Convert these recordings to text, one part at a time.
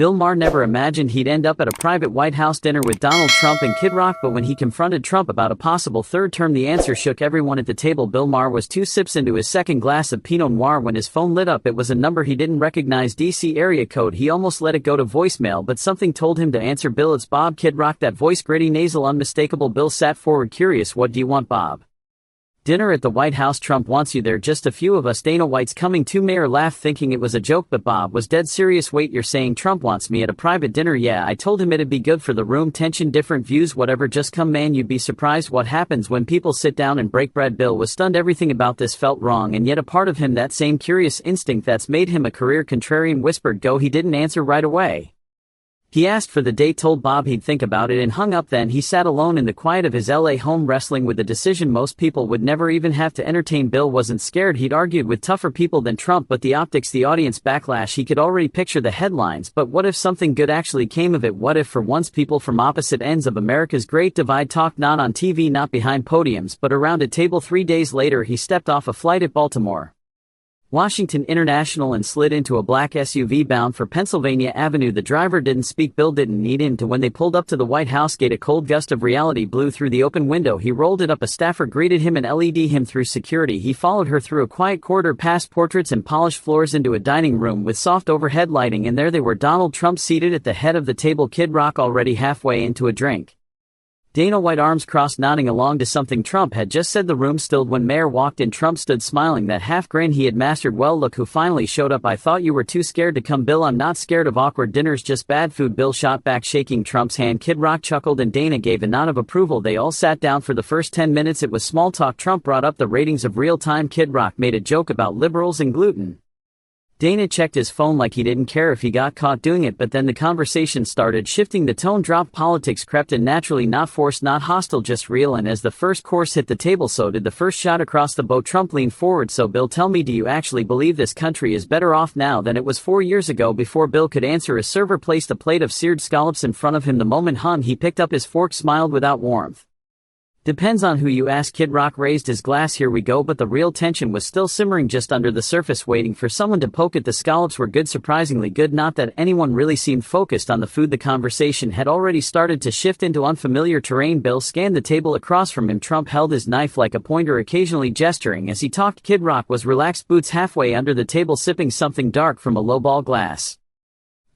Bill Maher never imagined he'd end up at a private White House dinner with Donald Trump and Kid Rock, but when he confronted Trump about a possible third term, the answer shook everyone at the table. Bill Maher was 2 sips into his second glass of Pinot Noir when his phone lit up. It was a number he didn't recognize, DC area code. He almost let it go to voicemail, but something told him to answer. Bill, it's Bob. Kid Rock, that voice gritty, nasal, unmistakable. Bill sat forward, curious. What do you want, Bob? Dinner at the White House. Trump wants you there. Just a few of us. Dana White's coming too. Mayor laughed, thinking it was a joke, but Bob was dead serious. Wait, you're saying Trump wants me at a private dinner? Yeah, I told him it'd be good for the room. Tension, different views, whatever. Just come, man. You'd be surprised what happens when people sit down and break bread. Bill was stunned. Everything about this felt wrong, and yet a part of him, that same curious instinct that's made him a career contrarian, whispered go. He didn't answer right away. He asked for the date, told Bob he'd think about it, and hung up. Then he sat alone in the quiet of his LA home, wrestling with the decision most people would never even have to entertain. Bill wasn't scared. He'd argued with tougher people than Trump, but the optics, the audience backlash, he could already picture the headlines. But what if something good actually came of it? What if for once people from opposite ends of America's great divide talked, not on TV, not behind podiums, but around a table? 3 days later, he stepped off a flight at Baltimore Washington International and slid into a black SUV bound for Pennsylvania Avenue. The driver didn't speak. Bill didn't need him to. When they pulled up to the White House gate, a cold gust of reality blew through the open window. He rolled it up. A staffer greeted him and led him through security. He followed her through a quiet corridor, past portraits and polished floors, into a dining room with soft overhead lighting, and there they were, Donald Trump seated at the head of the table, Kid Rock already halfway into a drink, Dana White arms crossed nodding along to something Trump had just said. The room stilled when Maher walked in. Trump stood smiling, that half grin he had mastered well. Look who finally showed up. I thought you were too scared to come. Bill, I'm not scared of awkward dinners, just bad food. Bill shot back, shaking Trump's hand. Kid Rock chuckled and Dana gave a nod of approval. They all sat down. For the first 10 minutes it was small talk. Trump brought up the ratings of Real Time. Kid Rock made a joke about liberals and gluten. Dana checked his phone like he didn't care if he got caught doing it, but then the conversation started shifting. The tone dropped. Politics crept in naturally, not forced, not hostile, just real. And as the first course hit the table, so did the first shot across the bow. Trump leaned forward. So Bill, tell me, do you actually believe this country is better off now than it was 4 years ago? Before Bill could answer, a server placed a plate of seared scallops in front of him. The moment hung. He picked up his fork, smiled without warmth. Depends on who you ask. Kid Rock raised his glass. Here we go. But the real tension was still simmering just under the surface, waiting for someone to poke it. The scallops were good, surprisingly good. Not that anyone really seemed focused on the food. The conversation had already started to shift into unfamiliar terrain. Bill scanned the table across from him. Trump held his knife like a pointer, occasionally gesturing as he talked. Kid Rock was relaxed, boots halfway under the table, sipping something dark from a lowball glass.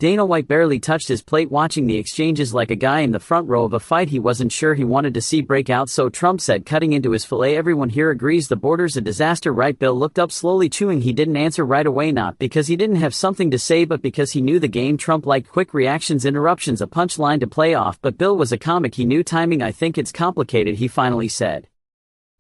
Dana White barely touched his plate, watching the exchanges like a guy in the front row of a fight he wasn't sure he wanted to see break out. So Trump said, cutting into his filet, everyone here agrees the border's a disaster, right? Bill looked up, slowly chewing. He didn't answer right away, not because he didn't have something to say, but because he knew the game. Trump liked quick reactions, interruptions, a punchline to play off, but Bill was a comic. He knew timing. I think it's complicated, he finally said.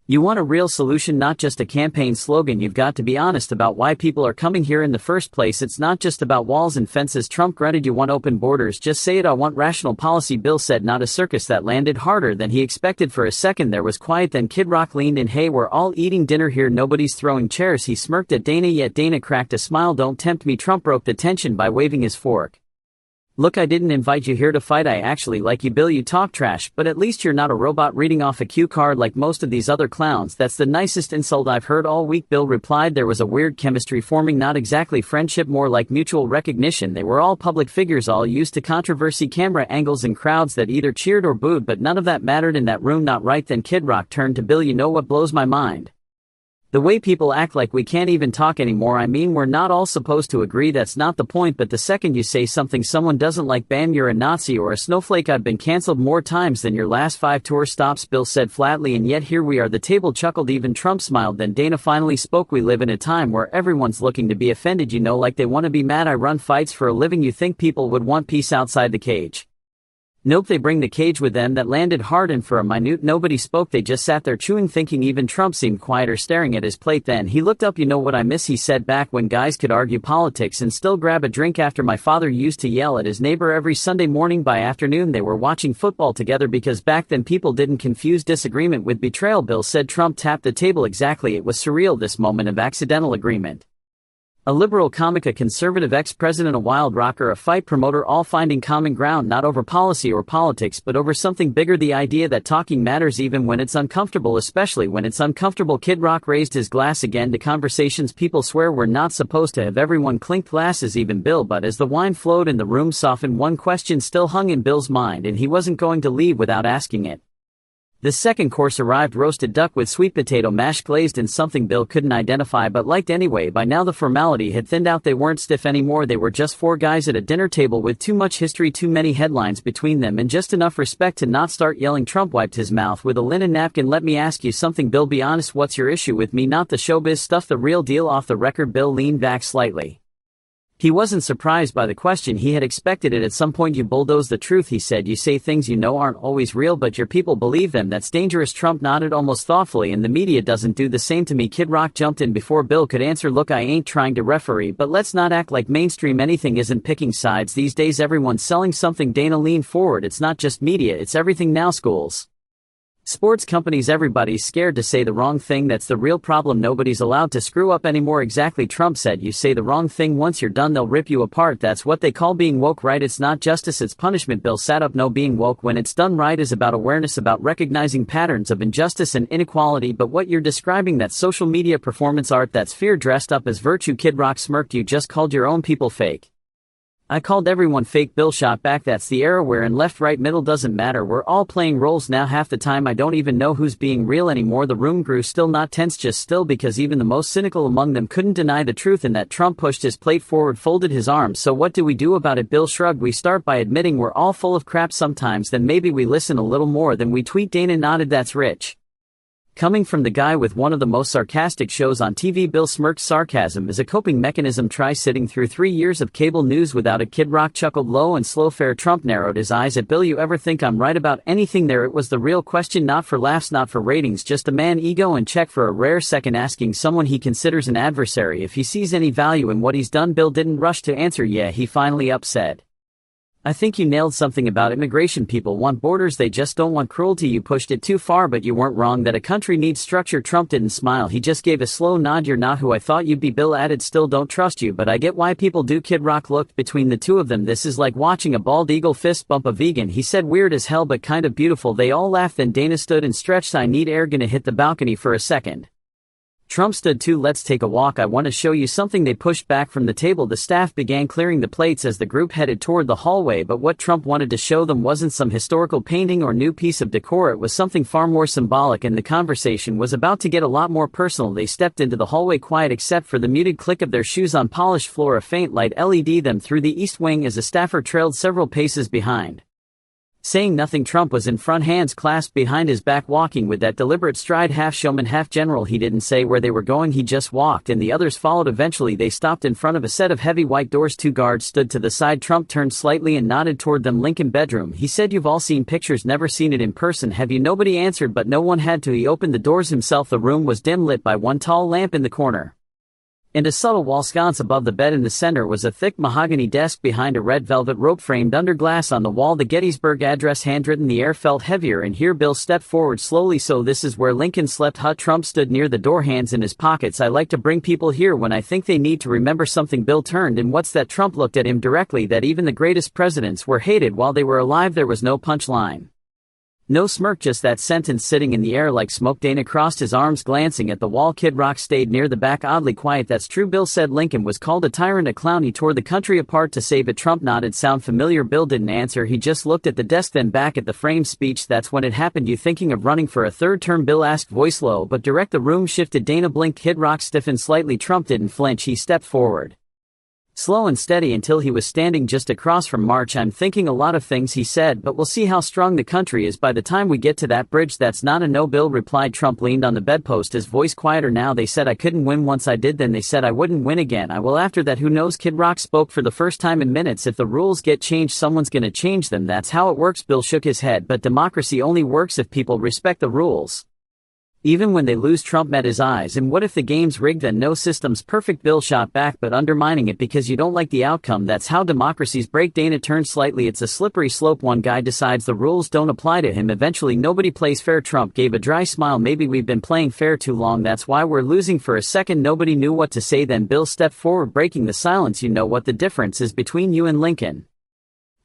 You want a real solution, not just a campaign slogan. You've got to be honest about why people are coming here in the first place. It's not just about walls and fences. Trump grunted. You want open borders? Just say it. I want rational policy, Bill said, not a circus. That landed harder than he expected. For a second there was quiet, then Kid Rock leaned in. Hey, we're all eating dinner here, nobody's throwing chairs. He smirked at Dana, yet Dana cracked a smile. Don't tempt me. Trump broke the tension by waving his fork. Look, I didn't invite you here to fight. I actually like you, Bill. You talk trash, but at least you're not a robot reading off a cue card like most of these other clowns. That's the nicest insult I've heard all week, Bill replied. There was a weird chemistry forming, not exactly friendship, more like mutual recognition. They were all public figures, all used to controversy, camera angles, and crowds that either cheered or booed, but none of that mattered in that room. Not right. Then Kid Rock turned to Bill. You know what blows my mind? The way people act like we can't even talk anymore. I mean, we're not all supposed to agree, that's not the point, but the second you say something someone doesn't like, bam, you're a Nazi or a snowflake. I've been canceled more times than your last 5 tour stops, Bill said flatly, and yet here we are. The table chuckled. Even Trump smiled. Then Dana finally spoke. We live in a time where everyone's looking to be offended, you know, like they want to be mad. I run fights for a living. You think people would want peace outside the cage? Nope, they bring the cage with them. That landed hard, and for a minute nobody spoke. They just sat there chewing, thinking. Even Trump seemed quieter, staring at his plate. Then he looked up. You know what I miss, he said, back when guys could argue politics and still grab a drink after. My father used to yell at his neighbor every Sunday morning. By afternoon they were watching football together, because back then people didn't confuse disagreement with betrayal, Bill said. Trump tapped the table. Exactly, it was surreal, this moment of accidental agreement. A liberal comic, a conservative ex-president, a wild rocker, a fight promoter, all finding common ground not over policy or politics but over something bigger, the idea that talking matters even when it's uncomfortable, especially when it's uncomfortable. Kid Rock raised his glass again to conversations people swear we're not supposed to have. Everyone clinked glasses, even Bill, but as the wine flowed and the room softened, one question still hung in Bill's mind and he wasn't going to leave without asking it. The second course arrived: roasted duck with sweet potato mash glazed in something Bill couldn't identify but liked anyway. By now the formality had thinned out. They weren't stiff anymore. They were just four guys at a dinner table with too much history, too many headlines between them, and just enough respect to not start yelling. Trump wiped his mouth with a linen napkin. Let me ask you something, Bill. Be honest, what's your issue with me? Not the showbiz stuff, the real deal. Off the record. Bill leaned back slightly. He wasn't surprised by the question. He had expected it at some point. You bulldoze the truth, he said. You say things you know aren't always real, but your people believe them. That's dangerous. Trump nodded almost thoughtfully. And the media doesn't do the same to me. Kid Rock jumped in before Bill could answer. Look, I ain't trying to referee, but let's not act like mainstream anything isn't picking sides. These days everyone's selling something. Dana leaned forward. It's not just media, it's everything now. Schools, sports companies, everybody's scared to say the wrong thing. That's the real problem. Nobody's allowed to screw up anymore. Exactly, Trump said. You say the wrong thing once, you're done. They'll rip you apart. That's what they call being woke, right? It's not justice, it's punishment. Bill sat up. No, being woke, when it's done right, is about awareness, about recognizing patterns of injustice and inequality. But what you're describing, that's social media performance art, that's fear dressed up as virtue. Kid Rock smirked. You just called your own people fake. I called everyone fake. Bill shot back. That's the era where in left, right, middle doesn't matter. We're all playing roles now. Half the time I don't even know who's being real anymore. The room grew still, not tense, just still, because even the most cynical among them couldn't deny the truth in that. Trump pushed his plate forward, folded his arms. So what do we do about it? Bill shrugged. We start by admitting we're all full of crap sometimes, then maybe we listen a little more than we tweet. Dana nodded. That's rich. Coming from the guy with one of the most sarcastic shows on TV. Bill smirked. Sarcasm is a coping mechanism. Try sitting through 3 years of cable news without it. Kid Rock chuckled low and slow. Fair. Trump narrowed his eyes at Bill. You ever think I'm right about anything there? It was the real question, not for laughs, not for ratings, just a man ego in check. For a rare second, asking someone he considers an adversary if he sees any value in what he's done. Bill didn't rush to answer. Yeah, he finally said. I think you nailed something about immigration. People want borders, they just don't want cruelty. You pushed it too far, but you weren't wrong that a country needs structure. Trump didn't smile. He just gave a slow nod. You're not who I thought you'd be. Bill added, still don't trust you, but I get why people do. Kid Rock looked between the two of them. This is like watching a bald eagle fist bump a vegan, he said. Weird as hell, but kind of beautiful. They all laughed. Then Dana stood and stretched. I need air. Gonna hit the balcony for a second. Trump stood too. Let's take a walk. I want to show you something. They pushed back from the table. The staff began clearing the plates as the group headed toward the hallway, but what Trump wanted to show them wasn't some historical painting or new piece of decor. It was something far more symbolic, and the conversation was about to get a lot more personal. They stepped into the hallway, quiet except for the muted click of their shoes on polished floor. A faint light LED them through the east wing as a staffer trailed several paces behind. Saying nothing, Trump was in front, hands clasped behind his back, walking with that deliberate stride, half showman, half general. He didn't say where they were going, he just walked, and the others followed. Eventually they stopped in front of a set of heavy white doors. 2 guards stood to the side. Trump turned slightly and nodded toward them. Lincoln bedroom, he said. You've all seen pictures, never seen it in person, have you? Nobody answered, but no one had to. He opened the doors himself. The room was dim, lit by one tall lamp in the corner and a subtle wall sconce above the bed. In the center was a thick mahogany desk behind a red velvet rope framed under glass. On the wall, the Gettysburg Address handwritten. The air felt heavier in here. Bill stepped forward slowly. So this is where Lincoln slept, huh? Trump stood near the door, hands in his pockets. I like to bring people here when I think they need to remember something. Bill turned. And what's that? Trump looked at him directly. That even the greatest presidents were hated while they were alive. There was no punchline, no smirk, just that sentence sitting in the air like smoke. Dana crossed his arms, glancing at the wall. Kid Rock stayed near the back, oddly quiet. That's true, Bill said. Lincoln was called a tyrant, a clown. He tore the country apart to save it. Trump nodded. Sound familiar? Bill didn't answer. He just looked at the desk, then back at the framed speech. That's when it happened. You thinking of running for a third term? Bill asked, voice low but direct. The room shifted. Dana blinked. Kid Rock stiffened slightly. Trump didn't flinch. He stepped forward, slow and steady, until he was standing just across from March. I'm thinking a lot of things, he said, but we'll see how strong the country is by the time we get to that bridge. That's not a no, Bill replied. Trump leaned on the bedpost, his voice quieter now. They said I couldn't win once I did, then they said I wouldn't win again. I will after that. Who knows? Kid Rock spoke for the first time in minutes. If the rules get changed, someone's gonna change them. That's how it works. Bill shook his head. But democracy only works if people respect the rules. Even when they lose, Trump met his eyes. And what if the game's rigged? Then no, system's perfect. Bill shot back, but undermining it because you don't like the outcome. That's how democracies break. Dana turned slightly. It's a slippery slope. One guy decides the rules don't apply to him. Eventually nobody plays fair. Trump gave a dry smile. Maybe we've been playing fair too long. That's why we're losing. For a second nobody knew what to say. Then Bill stepped forward, breaking the silence. You know what the difference is between you and Lincoln?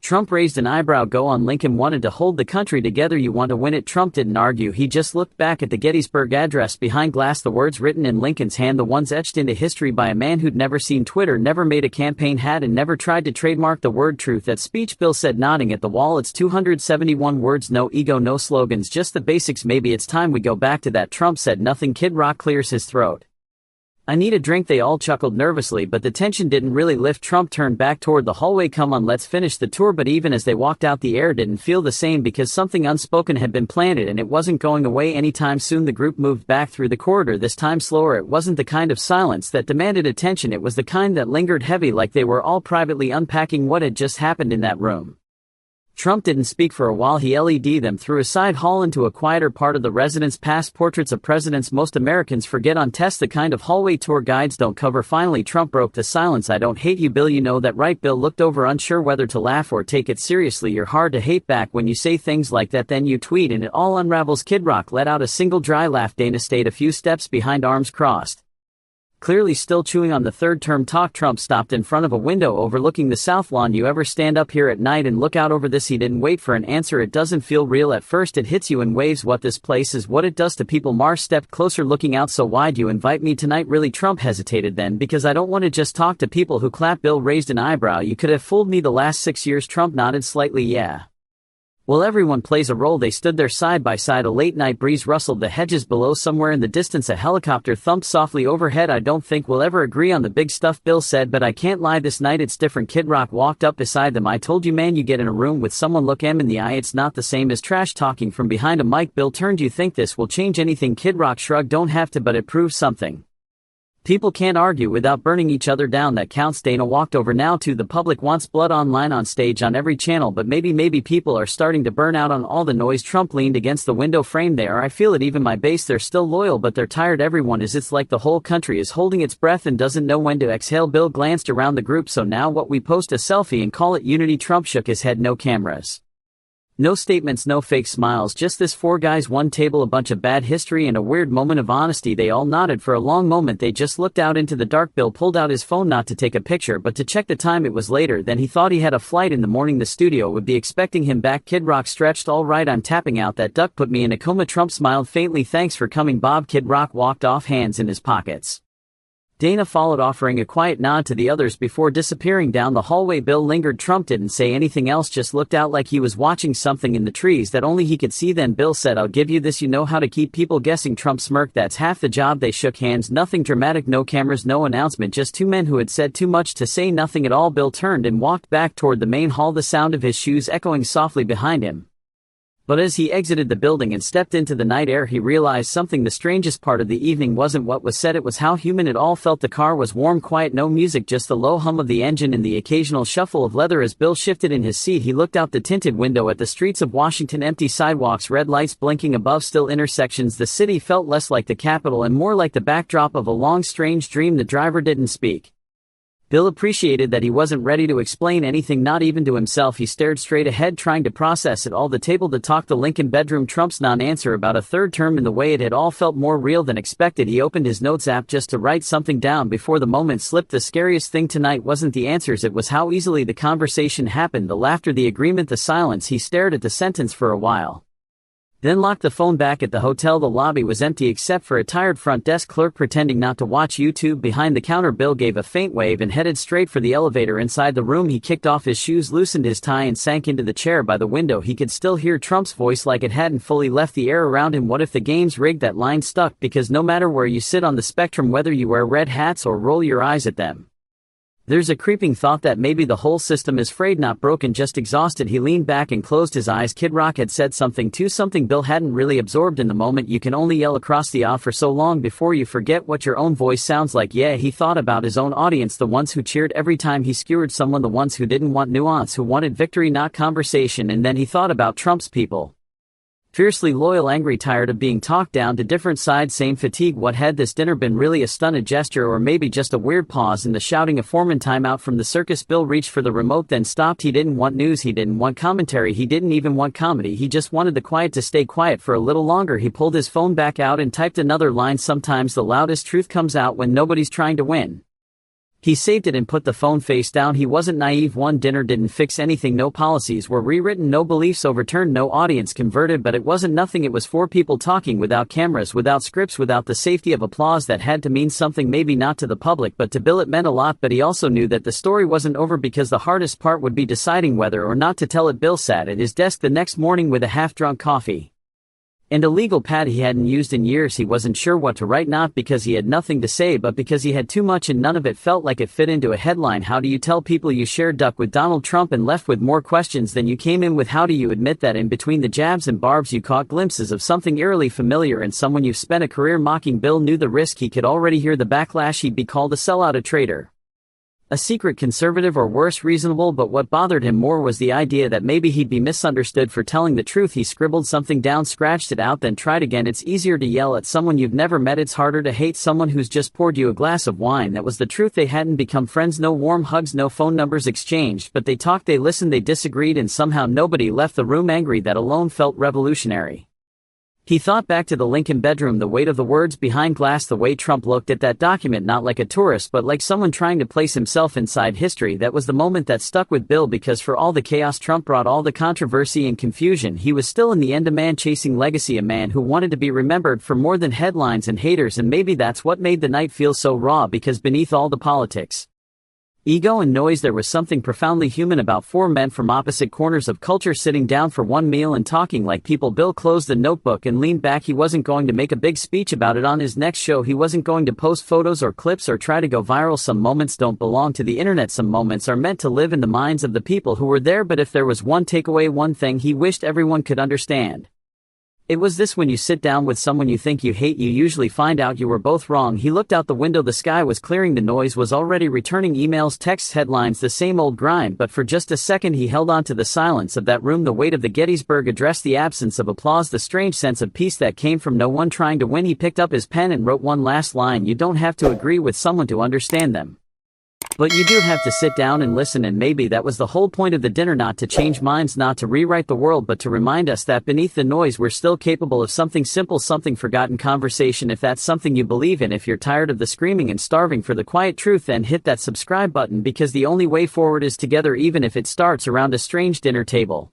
Trump raised an eyebrow. Go on. Lincoln wanted to hold the country together. You want to win it. Trump didn't argue. He just looked back at the Gettysburg Address. Behind glass, the words written in Lincoln's hand, the ones etched into history by a man who'd never seen Twitter, never made a campaign hat, and never tried to trademark the word truth. That speech, Bill said, nodding at the wall. It's 271 words, no ego, no slogans, just the basics. Maybe it's time we go back to that. Trump said nothing. Kid Rock clears his throat. I need a drink. They all chuckled nervously, but the tension didn't really lift. Trump turned back toward the hallway. Come on, let's finish the tour. But even as they walked out, the air didn't feel the same because something unspoken had been planted and it wasn't going away anytime soon. The group moved back through the corridor, this time slower. It wasn't the kind of silence that demanded attention. It was the kind that lingered heavy, like they were all privately unpacking what had just happened in that room. Trump didn't speak for a while. He led them through a side hall into a quieter part of the residence, past portraits of presidents most Americans forget on tests, the kind of hallway tour guides don't cover. Finally Trump broke the silence. I don't hate you, Bill, you know that, right? Bill looked over, unsure whether to laugh or take it seriously. You're hard to hate back when you say things like that. Then you tweet and it all unravels. Kid Rock let out a single dry laugh. Dana stayed a few steps behind, arms crossed. Clearly still chewing on the third-term talk, Trump stopped in front of a window overlooking the South Lawn. You ever stand up here at night and look out over this? He didn't wait for an answer. It doesn't feel real at first. It hits you in waves. What this place is, what it does to people. Maher stepped closer, looking out. So why'd you invite me tonight? Really? Trump hesitated. Then, because I don't want to just talk to people who clap. Bill raised an eyebrow. You could have fooled me the last 6 years. Trump nodded slightly. Yeah. Well, everyone plays a role. They stood there side by side. A late-night breeze rustled the hedges below. Somewhere in the distance a helicopter thumped softly overhead. I don't think we'll ever agree on the big stuff, Bill said, but I can't lie, this night it's different. Kid Rock walked up beside them. I told you, man, you get in a room with someone, look him in the eye, it's not the same as trash talking from behind a mic. Bill turned. You think this will change anything? Kid Rock shrugged. Don't have to, but it proves something. People can't argue without burning each other down. That counts. Dana walked over now to the public wants blood online, on stage, on every channel, but maybe people are starting to burn out on all the noise. Trump leaned against the window frame. There, I feel it. Even my base, they're still loyal, but they're tired. Everyone is. It's like the whole country is holding its breath and doesn't know when to exhale. Bill glanced around the group. So now what, we post a selfie and call it unity? Trump shook his head. No cameras. No statements, no fake smiles, just this four guys, one table, a bunch of bad history, and a weird moment of honesty. They all nodded. For a long moment they just looked out into the dark. Bill pulled out his phone, not to take a picture but to check the time. It was later than he thought. He had a flight in the morning. The studio would be expecting him back. Kid Rock stretched. All right, I'm tapping out. That duck put me in a coma. Trump smiled faintly. Thanks for coming, Bob. Kid Rock walked off, hands in his pockets. Dana followed, offering a quiet nod to the others before disappearing down the hallway. Bill lingered. Trump didn't say anything else, just looked out like he was watching something in the trees that only he could see. Then Bill said, I'll give you this, you know how to keep people guessing. Trump smirked. That's half the job. They shook hands. Nothing dramatic, no cameras, no announcement, just two men who had said too much to say nothing at all. Bill turned and walked back toward the main hall, the sound of his shoes echoing softly behind him. But as he exited the building and stepped into the night air, he realized something. The strangest part of the evening wasn't what was said, it was how human it all felt. The car was warm, quiet, no music, just the low hum of the engine and the occasional shuffle of leather. As Bill shifted in his seat, he looked out the tinted window at the streets of Washington, empty sidewalks, red lights blinking above still intersections. The city felt less like the capital and more like the backdrop of a long, strange dream. The driver didn't speak. Bill appreciated that he wasn't ready to explain anything, not even to himself. He stared straight ahead, trying to process it all. The table to talk, the Lincoln bedroom, Trump's non-answer about a third term. In the way it had all felt more real than expected. He opened his notes app just to write something down before the moment slipped. The scariest thing tonight wasn't the answers, it was how easily the conversation happened. The laughter, the agreement, the silence. He stared at the sentence for a while, then locked the phone back at the hotel. The lobby was empty except for a tired front desk clerk pretending not to watch YouTube behind the counter. Bill gave a faint wave and headed straight for the elevator. Inside the room, he kicked off his shoes, loosened his tie, and sank into the chair by the window. He could still hear Trump's voice like it hadn't fully left the air around him. What if the game's rigged? That line stuck, because no matter where you sit on the spectrum, whether you wear red hats or roll your eyes at them, there's a creeping thought that maybe the whole system is frayed, not broken, just exhausted. He leaned back and closed his eyes. Kid Rock had said something too, something Bill hadn't really absorbed in the moment. You can only yell across the aisle for so long before you forget what your own voice sounds like. Yeah, he thought about his own audience, the ones who cheered every time he skewered someone, the ones who didn't want nuance, who wanted victory, not conversation. And then he thought about Trump's people. Fiercely loyal, angry, tired of being talked down to different sides, same fatigue. What had this dinner been really? A stunted gesture, or maybe just a weird pause in the shouting of foreman timeout from the circus? Bill reached for the remote, then stopped. He didn't want news, he didn't want commentary, he didn't even want comedy, he just wanted the quiet to stay quiet for a little longer. He pulled his phone back out and typed another line. Sometimes the loudest truth comes out when nobody's trying to win. He saved it and put the phone face down. He wasn't naive. One dinner didn't fix anything. No policies were rewritten, no beliefs overturned, no audience converted, but it wasn't nothing. It was four people talking without cameras, without scripts, without the safety of applause that had to mean something, maybe not to the public, but to Bill it meant a lot. But he also knew that the story wasn't over, because the hardest part would be deciding whether or not to tell it. Bill sat at his desk the next morning with a half-drunk coffee and a legal pad he hadn't used in years. He wasn't sure what to write, not because he had nothing to say, but because he had too much and none of it felt like it fit into a headline. How do you tell people you shared duck with Donald Trump and left with more questions than you came in with? How do you admit that in between the jabs and barbs you caught glimpses of something eerily familiar and someone you've spent a career mocking? Bill knew the risk. He could already hear the backlash. He'd be called a sellout, a traitor, a secret conservative, or worse, reasonable. But what bothered him more was the idea that maybe he'd be misunderstood for telling the truth. He scribbled something down, scratched it out, then tried again. It's easier to yell at someone you've never met. It's harder to hate someone who's just poured you a glass of wine. That was the truth. They hadn't become friends, no warm hugs, no phone numbers exchanged, but they talked, they listened, they disagreed, and somehow nobody left the room angry. That alone felt revolutionary. He thought back to the Lincoln bedroom, the weight of the words behind glass, the way Trump looked at that document, not like a tourist but like someone trying to place himself inside history. That was the moment that stuck with Bill, because for all the chaos Trump brought, all the controversy and confusion, he was still in the end a man chasing legacy, a man who wanted to be remembered for more than headlines and haters. And maybe that's what made the night feel so raw, because beneath all the politics, ego, and noise, there was something profoundly human about four men from opposite corners of culture sitting down for one meal and talking like people. Bill closed the notebook and leaned back. He wasn't going to make a big speech about it on his next show. He wasn't going to post photos or clips or try to go viral. Some moments don't belong to the internet. Some moments are meant to live in the minds of the people who were there. But if there was one takeaway, one thing he wished everyone could understand, it was this: when you sit down with someone you think you hate, you usually find out you were both wrong. He looked out the window. The sky was clearing. The noise was already returning. Emails, texts, headlines, the same old grind. But for just a second he held on to the silence of that room, the weight of the Gettysburg Address, the absence of applause, the strange sense of peace that came from no one trying to win. He picked up his pen and wrote one last line. You don't have to agree with someone to understand them, but you do have to sit down and listen. And maybe that was the whole point of the dinner: not to change minds, not to rewrite the world, but to remind us that beneath the noise we're still capable of something simple, something forgotten. Conversation. If that's something you believe in, if you're tired of the screaming and starving for the quiet truth, then hit that subscribe button, because the only way forward is together, even if it starts around a strange dinner table.